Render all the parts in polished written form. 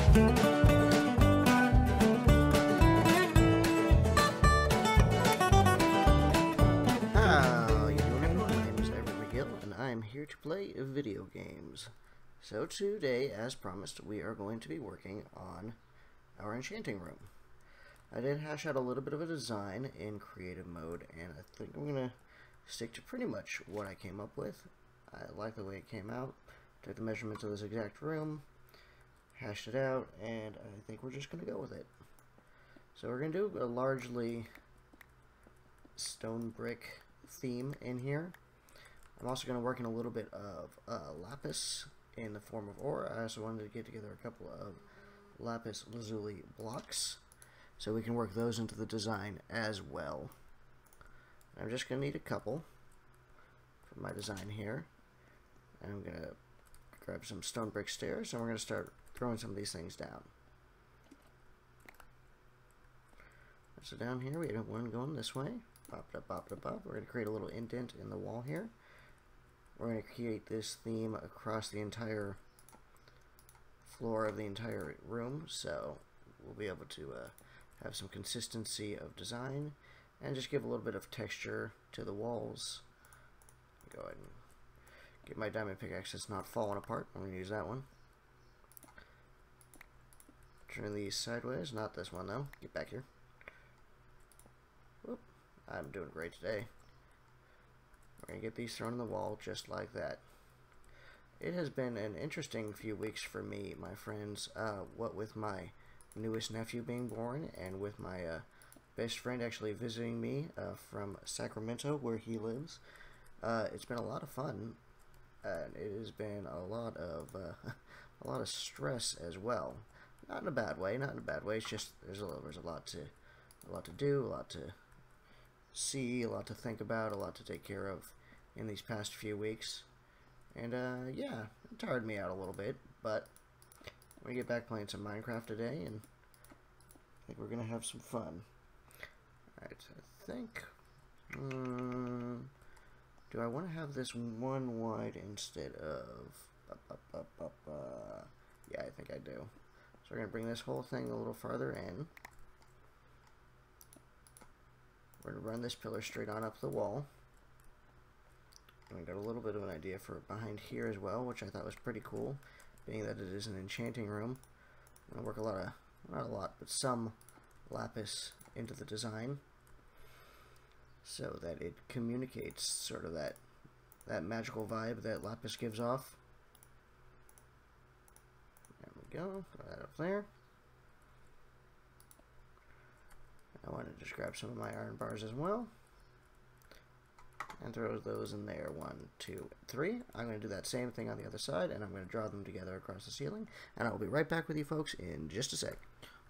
How you doing, everyone? My name is Everett McGill, and I'm here to play video games. So today, as promised, we are going to be working on our enchanting room. I did hash out a little bit of a design in creative mode, and I think I'm going to stick to pretty much what I came up with. I like the way it came out. Took the measurements of this exact room, hashed it out, and I think we're just going to go with it. So we're going to do a largely stone brick theme in here. I'm also going to work in a little bit of lapis in the form of ore. I also wanted to get together a couple of lapis lazuli blocks so we can work those into the design as well. I'm just going to need a couple for my design here. And I'm going to grab some stone brick stairs and we're going to start throwing some of these things down. So down here we have one going this way. Pop it up, pop it up, pop. We're going to create a little indent in the wall here. We're going to create this theme across the entire floor of the entire room, so we'll be able to have some consistency of design and just give a little bit of texture to the walls. Go ahead and get my diamond pickaxe that's not falling apart. I'm going to use that one. Turn these sideways, not this one though. Get back here. Whoop. I'm doing great today. We're going to get these thrown in the wall just like that. It has been an interesting few weeks for me, my friends, what with my newest nephew being born and with my best friend actually visiting me from Sacramento where he lives. It's been a lot of fun, and it has been a lot of stress as well. Not in a bad way, not in a bad way. It's just there's a lot to do, a lot to see, a lot to think about, a lot to take care of in these past few weeks. And yeah, it tired me out a little bit, but we're gonna get back playing some Minecraft today, and I think we're gonna have some fun. Alright, I think do I want to have this one wide instead of yeah, I think I do. So we're gonna bring this whole thing a little farther in. We're going to run this pillar straight on up the wall. And I got a little bit of an idea for behind here as well, which I thought was pretty cool, being that it is an enchanting room. I'm going to work a lot of, not a lot, but some lapis into the design so that it communicates sort of that magical vibe that lapis gives off. There we go, throw that up there. I want to just grab some of my iron bars as well and throw those in there. 1, 2, 3. I'm going to do that same thing on the other side, and I'm going to draw them together across the ceiling, and I will be right back with you folks in just a sec.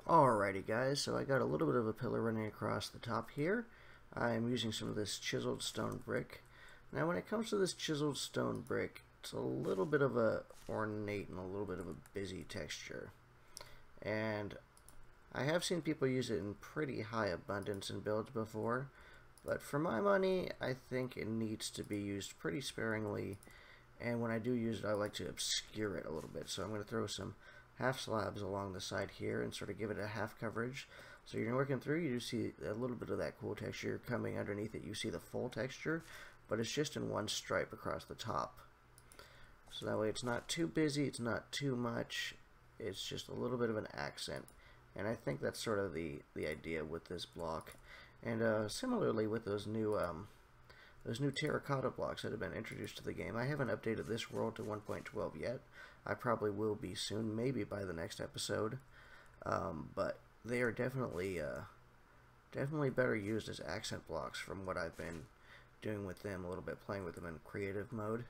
Alrighty guys, so I got a little bit of a pillar running across the top here. I'm using some of this chiseled stone brick. Now when it comes to this chiseled stone brick, it's a little bit of a ornate and a little bit of a busy texture, and I have seen people use it in pretty high abundance in builds before, but for my money, I think it needs to be used pretty sparingly, and when I do use it, I like to obscure it a little bit. So I'm going to throw some half slabs along the side here and sort of give it a half coverage. So you're working through, you do see a little bit of that cool texture coming underneath it. You see the full texture, but it's just in one stripe across the top. So that way it's not too busy, it's not too much, it's just a little bit of an accent. And I think that's sort of the idea with this block. And similarly with those new terracotta blocks that have been introduced to the game, I haven't updated this world to 1.12 yet. I probably will be soon, maybe by the next episode. But they are definitely better used as accent blocks from what I've been doing with them a little bit, playing with them in creative mode.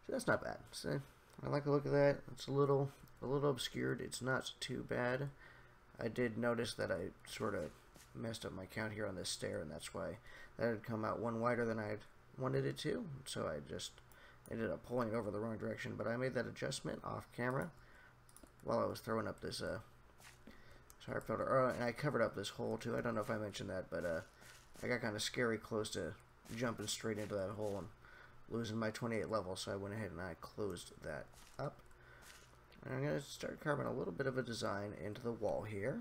So that's not bad. So I like the look of that. It's a little obscured. It's not too bad. I did notice that I sort of messed up my count here on this stair, and that's why that had come out one wider than I wanted it to. So I just ended up pulling it over the wrong direction. But I made that adjustment off camera while I was throwing up this sorry filter. And I covered up this hole too. I don't know if I mentioned that, but I got kind of scary close to jumping straight into that hole and losing my 28 level, so I went ahead and I closed that up. And I'm going to start carving a little bit of a design into the wall here.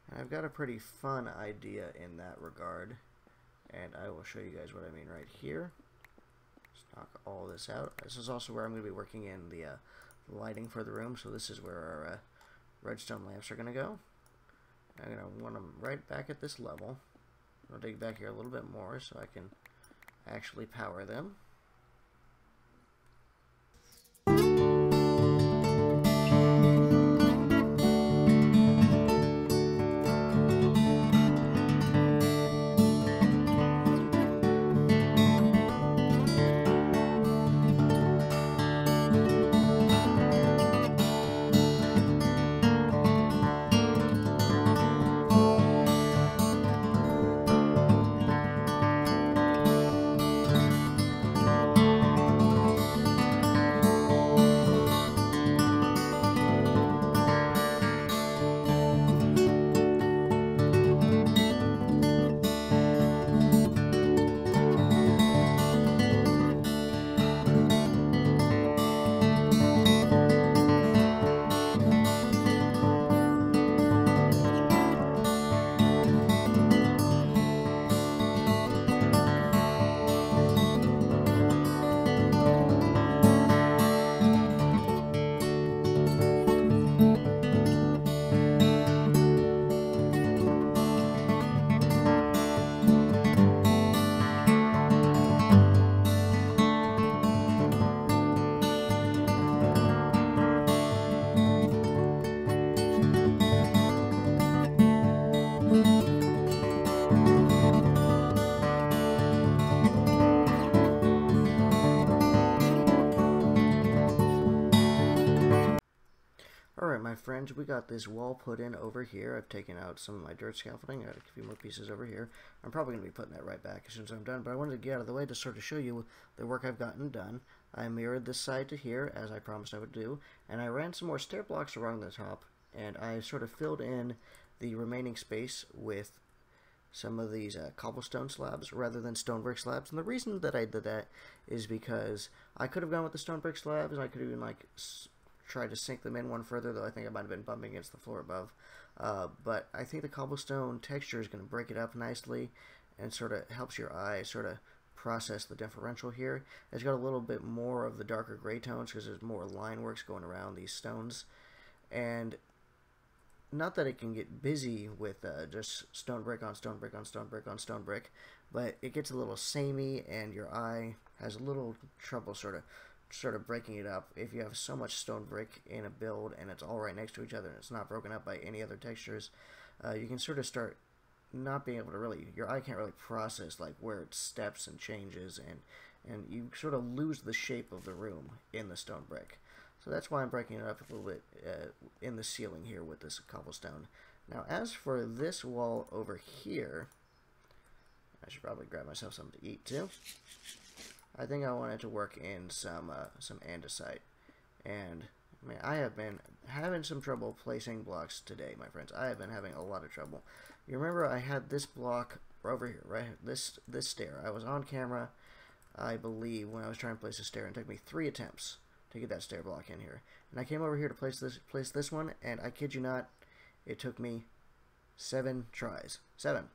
And I've got a pretty fun idea in that regard. And I will show you guys what I mean right here. Just knock all this out. This is also where I'm going to be working in the lighting for the room. So this is where our redstone lamps are going to go. I'm going to want them right back at this level. I'll dig back here a little bit more so I can actually power them. Alright my friends, we got this wall put in over here. I've taken out some of my dirt scaffolding. I got a few more pieces over here. I'm probably going to be putting that right back as soon as I'm done, but I wanted to get out of the way to sort of show you the work I've gotten done. I mirrored this side to here, as I promised I would do, and I ran some more stair blocks along the top, and I sort of filled in the remaining space with some of these cobblestone slabs rather than stone brick slabs. And the reason that I did that is because I could have gone with the stone brick slabs, and I could even like try to sink them in one further, though I think I might have been bumping against the floor above. But I think the cobblestone texture is going to break it up nicely and sort of helps your eye sort of process the differential here. It's got a little bit more of the darker gray tones because there's more line works going around these stones. And not that it can get busy with just stone brick on stone brick on stone brick on stone brick, but it gets a little samey and your eye has a little trouble sort of breaking it up. If you have so much stone brick in a build and it's all right next to each other and it's not broken up by any other textures, you can sort of start not being able to really, your eye can't really process like where it steps and changes, and you sort of lose the shape of the room in the stone brick. So that's why I'm breaking it up a little bit in the ceiling here with this cobblestone. Now as for this wall over here, I should probably grab myself something to eat too. I think I wanted to work in some andesite, and man, I have been having some trouble placing blocks today, my friends. I have been having a lot of trouble. You remember I had this block over here, right? This stair. I was on camera, I believe, when I was trying to place a stair, and it took me 3 attempts to get that stair block in here. And I came over here to place this one, and I kid you not, it took me 7 tries. 7.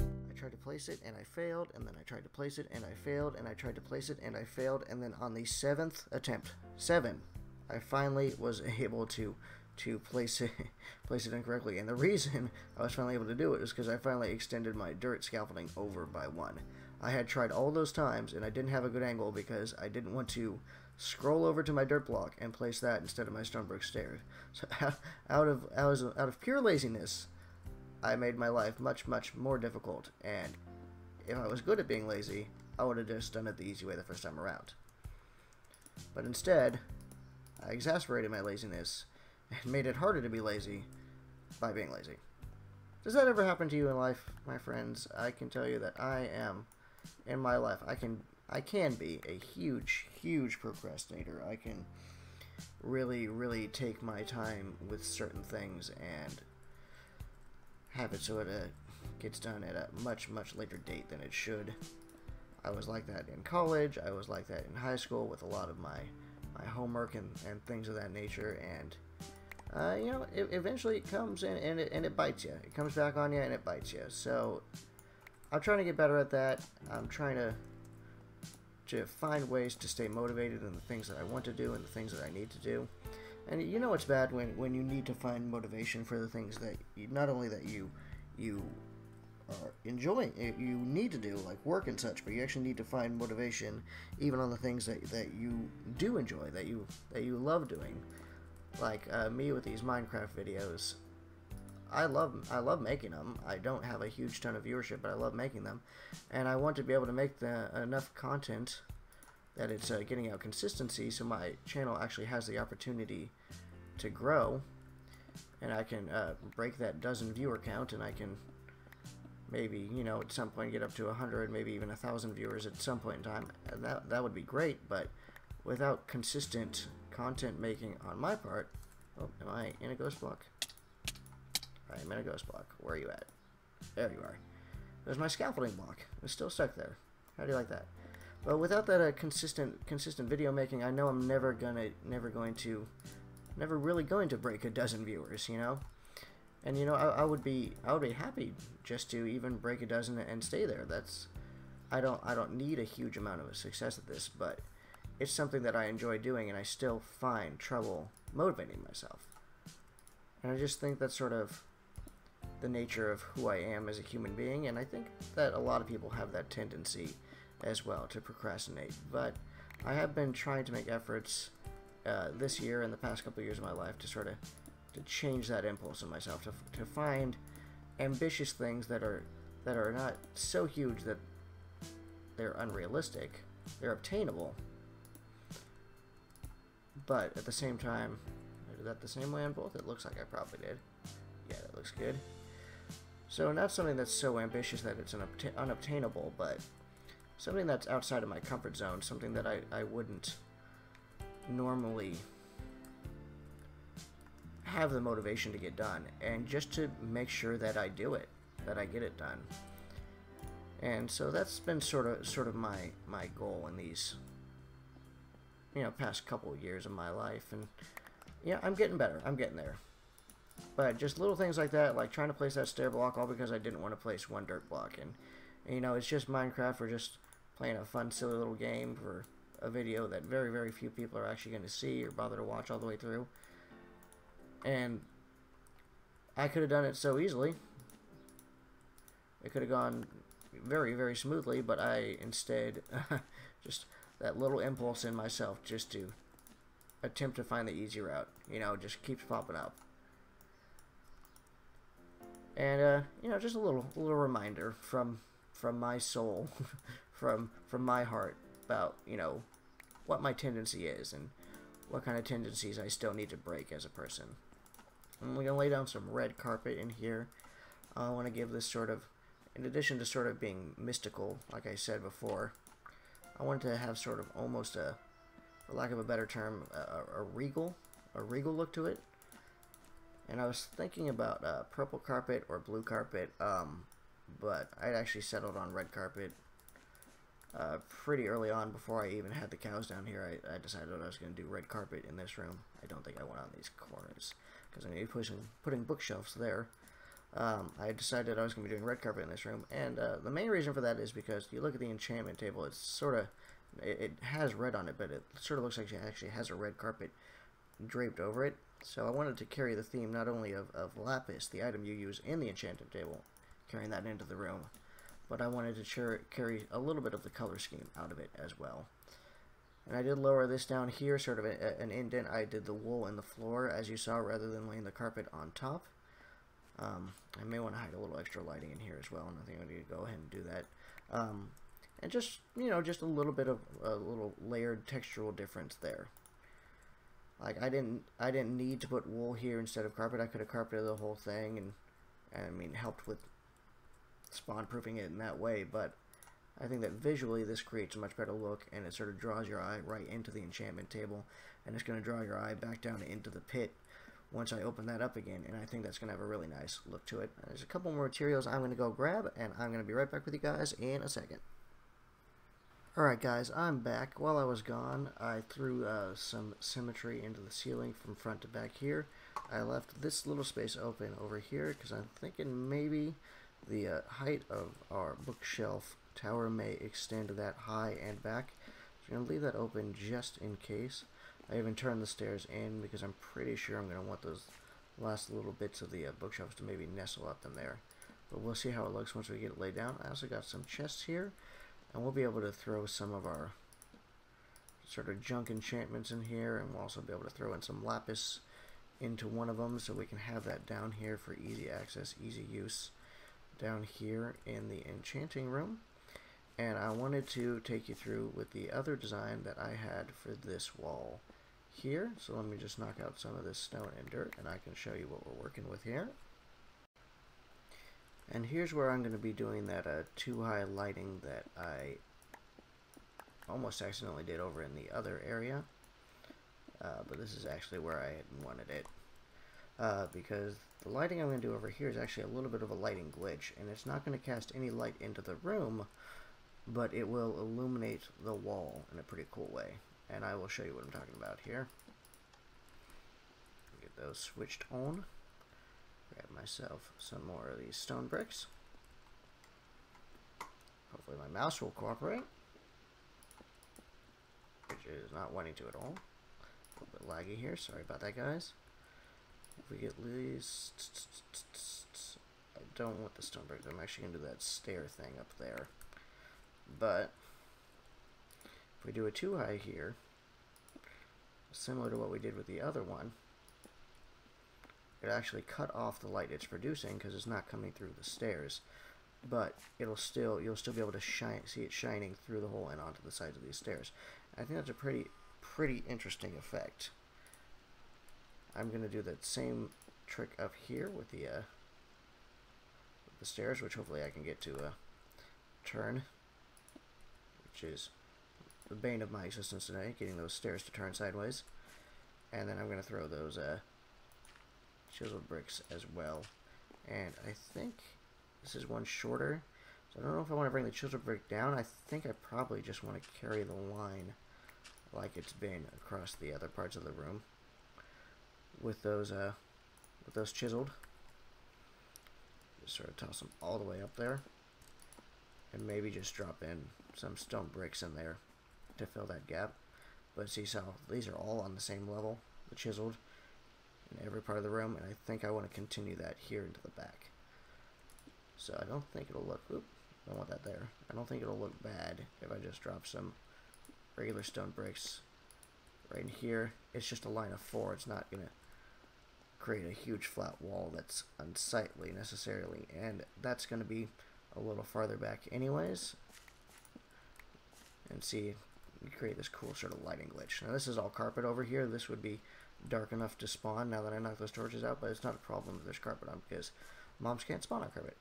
I tried to place it and I failed, and then I tried to place it and I failed, and I tried to place it and I failed, and then on the 7th attempt, 7, I finally was able to place it incorrectly. And the reason I was finally able to do it is because I finally extended my dirt scaffolding over by 1. I had tried all those times and I didn't have a good angle because I didn't want to scroll over to my dirt block and place that instead of my stone brick stairs. So out of pure laziness, I made my life much, much more difficult, and if I was good at being lazy, I would have just done it the easy way the first time around. But instead, I exasperated my laziness and made it harder to be lazy by being lazy. Does that ever happen to you in life, my friends? I can tell you that I am, in my life, I can be a huge, huge procrastinator. I can really, really take my time with certain things and have it so it gets done at a much, much later date than it should. I was like that in college. I was like that in high school with a lot of my homework and things of that nature. And you know, eventually it comes in and it bites you. It comes back on you and it bites you. So I'm trying to get better at that. I'm trying to find ways to stay motivated in the things that I want to do and the things that I need to do. And you know it's bad when you need to find motivation for the things that not only that you are enjoying, you need to do, like work and such, but you actually need to find motivation even on the things that you do enjoy, that you love doing. Like me with these Minecraft videos. I love making them. I don't have a huge ton of viewership, but I love making them, and I want to be able to make enough content that it's getting out consistency, so my channel actually has the opportunity to grow, and I can break that dozen viewer count, and I can maybe, you know, at some point get up to 100, maybe even 1,000 viewers at some point in time. And that would be great, but without consistent content making on my part. Oh, am I in a ghost block? I am in a ghost block. Where are you at? There you are. There's my scaffolding block. It's still stuck there. How do you like that? But without that consistent video making, I know I'm never really going to break a dozen viewers, you know. And you know, I would be happy just to even break a dozen and stay there. I don't need a huge amount of success at this, but it's something that I enjoy doing, and I still find trouble motivating myself. And I just think that's sort of the nature of who I am as a human being, and I think that a lot of people have that tendency as well to procrastinate. But I have been trying to make efforts this year and the past couple of years of my life to change that impulse in myself, to find ambitious things that are not so huge that they're unrealistic. They're obtainable, but at the same time, I did that the same way on both. It looks like I probably did. Yeah, that looks good. So not something that's so ambitious that it's unobtainable, but something that's outside of my comfort zone, something that I wouldn't normally have the motivation to get done, and just to make sure that I do it, that I get it done. And so that's been sort of my goal in these, you know, past couple of years of my life. And yeah, I'm getting better. I'm getting there. But just little things like that, like trying to place that stair block, all because I didn't want to place one dirt block. And you know, it's just Minecraft. We're just playing a fun, silly little game for a video that very, very few people are actually going to see or bother to watch all the way through. And I could have done it so easily. It could have gone very, very smoothly, but I instead just that little impulse in myself just to attempt to find the easy route, you know, just keeps popping up. And you know, just a little reminder from my soul, from my heart, about, you know, what my tendency is and what kind of tendencies I still need to break as a person. I'm going to lay down some red carpet in here. I want to give this sort of, in addition to sort of being mystical, like I said before, I want to have sort of almost a, for lack of a better term, a regal look to it. And I was thinking about purple carpet or blue carpet, but I'd actually settled on red carpet pretty early on. Before I even had the cows down here, I decided I was going to do red carpet in this room. I don't think I went on these corners, because I'm going to be putting bookshelves there. I decided I was going to be doing red carpet in this room, and the main reason for that is because you look at the enchantment table, it's sort of, it has red on it, but it sort of looks like it actually has a red carpet draped over it. So I wanted to carry the theme not only of lapis, the item you use in the enchantment table, carrying that into the room, but I wanted to carry a little bit of the color scheme out of it as well. And I did lower this down here, sort of an indent. I did the wool in the floor, as you saw, rather than laying the carpet on top. I may want to hide a little extra lighting in here as well, and I think I'm going to go ahead and do that. And just, you know, just a little bit of a little layered textural difference there. Like, I didn't need to put wool here instead of carpet. I could have carpeted the whole thing, and I mean, helped with spawn-proofing it in that way, but I think that visually this creates a much better look, and it sort of draws your eye right into the enchantment table, and it's going to draw your eye back down into the pit once I open that up again, and I think that's going to have a really nice look to it. There's a couple more materials I'm going to go grab, and I'm going to be right back with you guys in a second. Alright guys, I'm back. While I was gone, I threw some symmetry into the ceiling from front to back here. I left this little space open over here because I'm thinking maybe the height of our bookshelf tower may extend that high and back. So I'm going to leave that open just in case. I even turned the stairs in because I'm pretty sure I'm going to want those last little bits of the bookshelves to maybe nestle up in there. But we'll see how it looks once we get it laid down. I also got some chests here. And we'll be able to throw some of our sort of junk enchantments in here, and we'll also be able to throw in some lapis into one of them so we can have that down here for easy access, easy use down here in the enchanting room. And I wanted to take you through with the other design that I had for this wall here. So let me just knock out some of this stone and dirt and I can show you what we're working with here. And here's where I'm going to be doing that too high lighting that I almost accidentally did over in the other area. But this is actually where I had wanted it. Because the lighting I'm going to do over here is actually a little bit of a lighting glitch. And it's not going to cast any light into the room, but it will illuminate the wall in a pretty cool way. And I will show you what I'm talking about here. Get those switched on. Grab myself some more of these stone bricks. Hopefully my mouse will cooperate, which is not wanting to at all. A little bit laggy here, sorry about that guys. If we get these, I don't want the stone bricks, I'm actually going to do that stair thing up there. But if we do it too high here, similar to what we did with the other one, it actually cut off the light it's producing because it's not coming through the stairs, but you'll still be able to see it shining through the hole and onto the sides of these stairs. I think that's a pretty interesting effect. I'm going to do that same trick up here with the stairs, which hopefully I can get to turn, which is the bane of my existence today, getting those stairs to turn sideways. And then I'm going to throw those chiseled bricks as well, and I think this is one shorter, so I don't know if I want to bring the chiseled brick down. I think I probably just want to carry the line like it's been across the other parts of the room with those chiseled. Just sort of toss them all the way up there, and maybe just drop in some stone bricks in there to fill that gap. But see, so these are all on the same level, the chiseled, in every part of the room, and I think I want to continue that here into the back. So I don't think it'll look, don't want that there. I don't think it'll look bad if I just drop some regular stone bricks right in here. It's just a line of 4. It's not going to create a huge flat wall that's unsightly necessarily, and that's going to be a little farther back anyways. And see, you create this cool sort of lighting glitch. Now this is all carpet over here. This would be dark enough to spawn now that I knock those torches out, but it's not a problem if there's carpet on because moms can't spawn on carpet.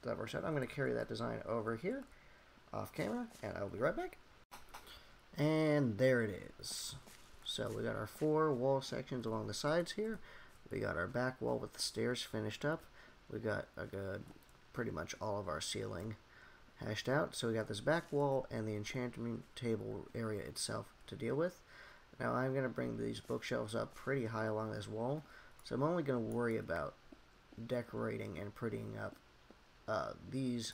So that works out. I'm going to carry that design over here off camera, and I'll be right back. And there it is. So we got our 4 wall sections along the sides here. We got our back wall with the stairs finished up. We got a good, pretty much all of our ceiling hashed out. So we got this back wall and the enchantment table area itself to deal with. Now I'm going to bring these bookshelves up pretty high along this wall, so I'm only going to worry about decorating and prettying up these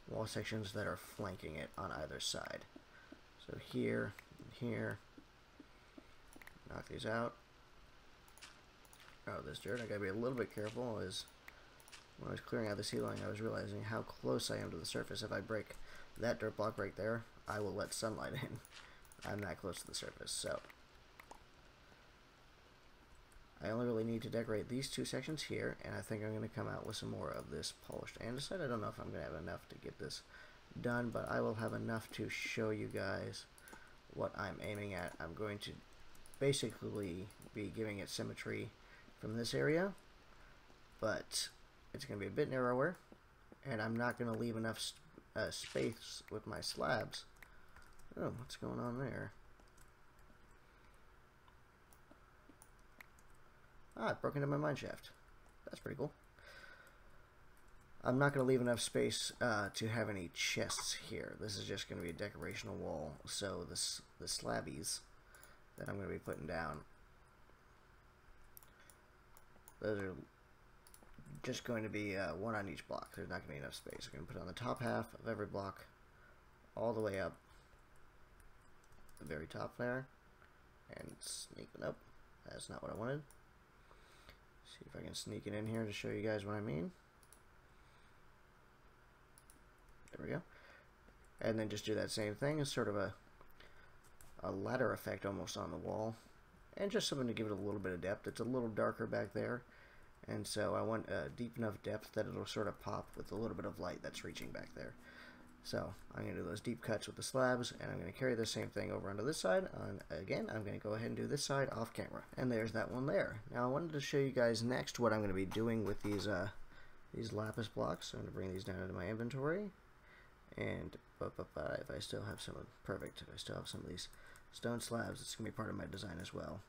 wall sections that are flanking it on either side. So here, and here, knock these out. Oh, this dirt, I gotta be a little bit careful, as when I was clearing out the ceiling I was realizing how close I am to the surface. If I break that dirt block right there, I will let sunlight in. I'm that close to the surface, so I only really need to decorate these 2 sections here, and I think I'm going to come out with some more of this polished andesite. I don't know if I'm going to have enough to get this done, but I will have enough to show you guys what I'm aiming at. I'm going to basically be giving it symmetry from this area, but it's going to be a bit narrower, and I'm not going to leave enough space with my slabs. Oh, what's going on there? Ah, it broke into my mine shaft. That's pretty cool. I'm not going to leave enough space to have any chests here. This is just going to be a decorational wall. So the slabbies that I'm going to be putting down, those are just going to be one on each block. There's not going to be enough space. I'm going to put it on the top half of every block, all the way up the very top there, and sneak it up. That's not what I wanted. See if I can sneak it in here to show you guys what I mean. There we go. And then just do that same thing as sort of a ladder effect almost on the wall, and just something to give it a little bit of depth. It's a little darker back there, and so I want a deep enough depth that it'll sort of pop with a little bit of light that's reaching back there. So I'm going to do those deep cuts with the slabs, and I'm going to carry the same thing over onto this side. And again, I'm going to go ahead and do this side off camera. And there's that one there. Now I wanted to show you guys next what I'm going to be doing with these lapis blocks. So I'm going to bring these down into my inventory. And if I still have some of, perfect, if I still have some of these stone slabs, it's going to be part of my design as well.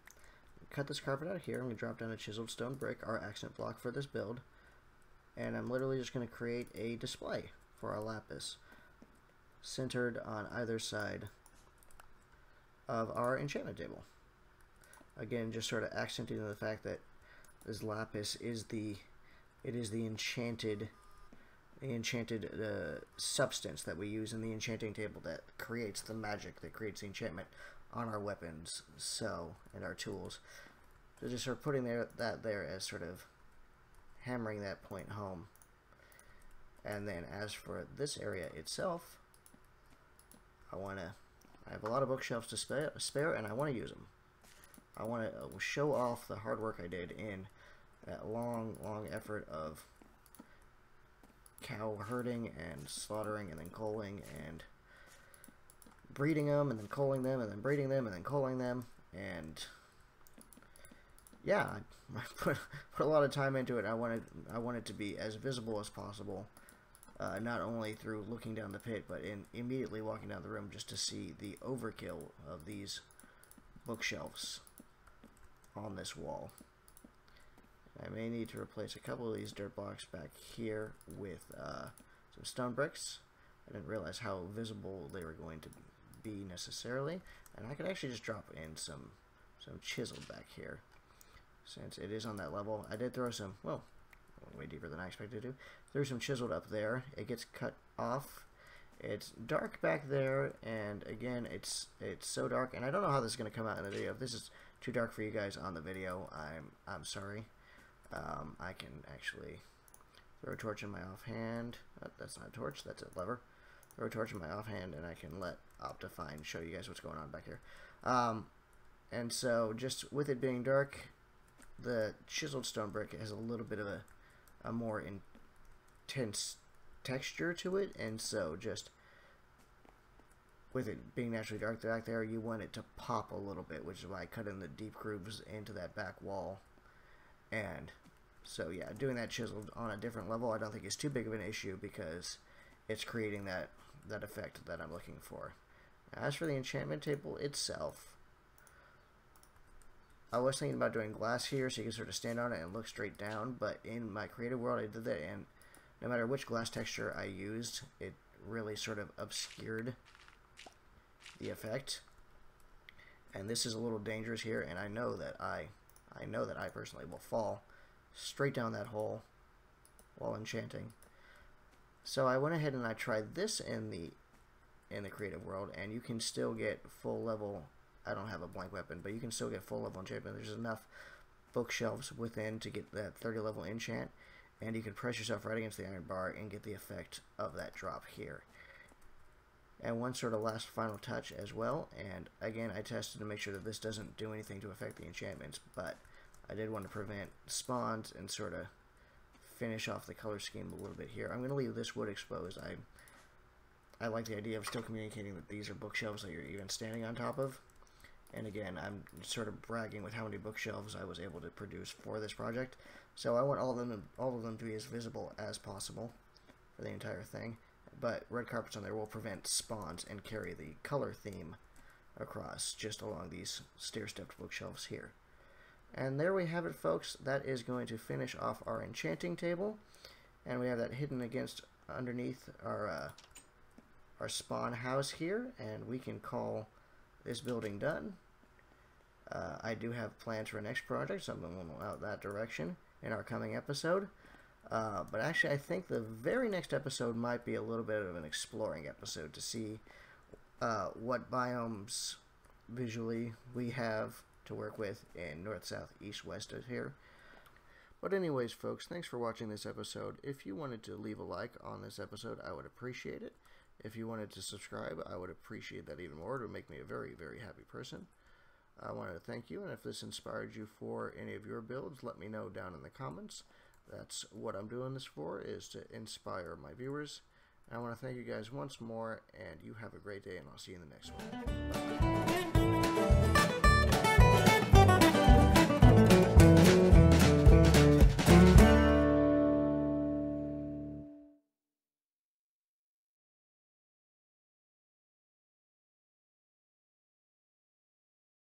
Cut this carpet out here. I'm going to drop down a chiseled stone brick, our accent block for this build. And I'm literally just going to create a display for our lapis, centered on either side of our enchantment table. Again, just sort of accenting the fact that this lapis is the enchanted substance that we use in the enchanting table that creates the magic, that creates the enchantment on our weapons, and our tools. So just sort of putting that there as sort of hammering that point home. And then as for this area itself, I have a lot of bookshelves to spare, and I want to use them. I want to show off the hard work I did in that long effort of cow herding and slaughtering and then culling and breeding them and then culling them and then breeding them and then culling them. And yeah, I put a lot of time into it. I want it to be as visible as possible. Not only through looking down the pit, but in immediately walking down the room, just to see the overkill of these bookshelves on this wall. I may need to replace a couple of these dirt blocks back here with some stone bricks. I didn't realize how visible they were going to be necessarily, and I could actually just drop in some chiseled back here, since it is on that level. I did throw some, well, way deeper than I expected to. Threw some chiseled up there. It gets cut off. It's dark back there, and again, it's so dark, and I don't know how this is going to come out in the video. If this is too dark for you guys on the video, I'm sorry. I can actually throw a torch in my offhand. Oh, that's not a torch, that's a lever. Throw a torch in my offhand, and I can let Optifine show you guys what's going on back here. And so, just with it being dark, the chiseled stone brick has a little bit of a more intense texture to it, and so just with it being naturally dark back there, you want it to pop a little bit, which is why I cut in the deep grooves into that back wall. And so yeah, doing that chiseled on a different level I don't think is too big of an issue, because it's creating that effect that I'm looking for. As for the enchantment table itself, I was thinking about doing glass here so you can sort of stand on it and look straight down, but in my creative world I did that, and no matter which glass texture I used, it really sort of obscured the effect. And this is a little dangerous here, and I know that I personally will fall straight down that hole while enchanting. So I went ahead and I tried this in the creative world, and you can still get full level. I don't have a blank weapon, but you can still get full level enchantment. There's enough bookshelves within to get that 30 level enchant, and you can press yourself right against the iron bar and get the effect of that drop here. And one sort of last final touch as well, and again I tested to make sure that this doesn't do anything to affect the enchantments, but I did want to prevent spawns and sort of finish off the color scheme a little bit here. I'm going to leave this wood exposed. I like the idea of still communicating that these are bookshelves that you're even standing on top of. And again, I'm sort of bragging with how many bookshelves I was able to produce for this project. So I want all of them to be as visible as possible for the entire thing. But red carpets on there will prevent spawns and carry the color theme across just along these stair-stepped bookshelves here. And there we have it, folks. That is going to finish off our enchanting table. and we have that hidden against underneath our spawn house here, and we can call this building done. I do have plans for a next project, so I'm going to out that direction in our coming episode. But actually, I think the very next episode might be a little bit of an exploring episode to see what biomes visually we have to work with in north, south, east, west of here. But anyways, folks, thanks for watching this episode. If you wanted to leave a like on this episode, I would appreciate it. If you wanted to subscribe, I would appreciate that even more. It would make me a very, very happy person. I wanted to thank you, and if this inspired you for any of your builds, let me know down in the comments. That's what I'm doing this for, is to inspire my viewers. And I want to thank you guys once more, and you have a great day, and I'll see you in the next one. Bye.